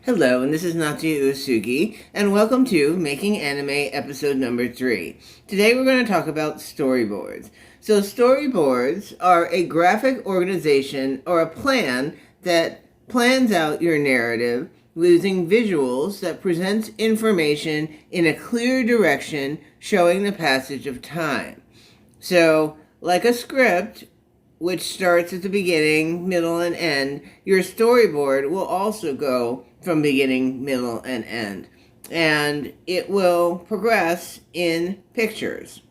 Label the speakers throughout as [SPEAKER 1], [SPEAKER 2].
[SPEAKER 1] Hello, and this is Natsuya Uesugi, and welcome to Making Anime episode number 3. Today we're going to talk about storyboards. So storyboards are a graphic organization or a plan that plans out your narrative using visuals that presents information in a clear direction showing the passage of time. So, like a script, which starts at the beginning, middle, and end, your storyboard will also go from beginning, middle, and end. And it will progress in pictures.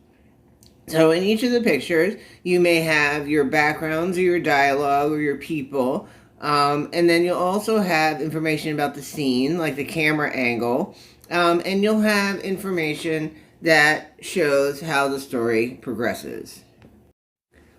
[SPEAKER 1] So in each of the pictures, you may have your backgrounds or your dialogue or your people. And then you'll also have information about the scene, like the camera angle. And you'll have information that shows how the story progresses.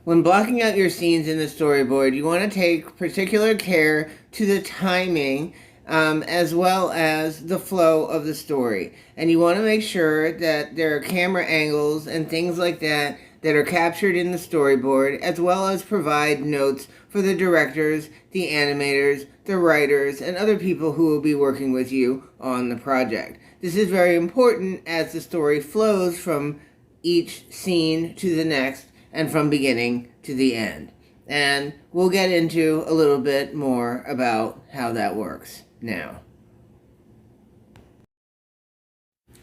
[SPEAKER 1] When blocking out your scenes in the storyboard, you want to take particular care to the timing as well as the flow of the story. And you want to make sure that there are camera angles and things like that that are captured in the storyboard, as well as provide notes for the directors, the animators, the writers, and other people who will be working with you on the project. This is very important as the story flows from each scene to the next and from beginning to the end. And we'll get into a little bit more about how that works now.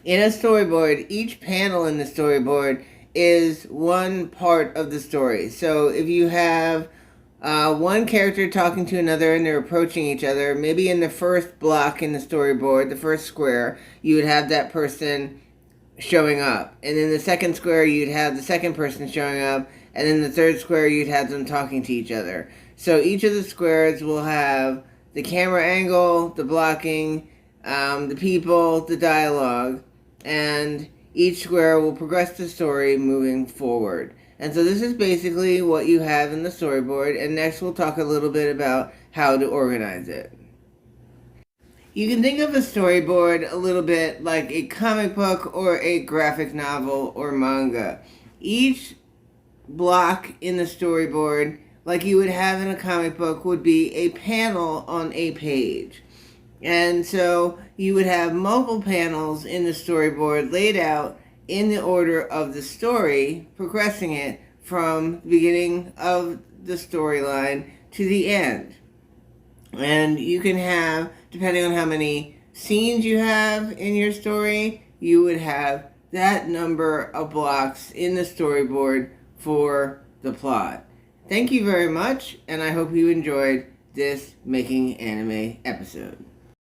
[SPEAKER 1] In a storyboard, each panel in the storyboard is one part of the story. So if you have one character talking to another and they're approaching each other, maybe in the first block in the storyboard, the first square, you would have that person showing up. And in the second square, you'd have the second person showing up. And in the third square, you'd have them talking to each other. So each of the squares will have the camera angle, the blocking, the people, the dialogue, and each square will progress the story moving forward. And so this is basically what you have in the storyboard, and next we'll talk a little bit about how to organize it. You can think of a storyboard a little bit like a comic book or a graphic novel or manga. Each block in the storyboard, like you would have in a comic book, would be a panel on a page. And so you would have multiple panels in the storyboard laid out in the order of the story, progressing it from the beginning of the storyline to the end. And you can have, depending on how many scenes you have in your story, you would have that number of blocks in the storyboard for the plot. Thank you very much, and I hope you enjoyed this Making Anime episode.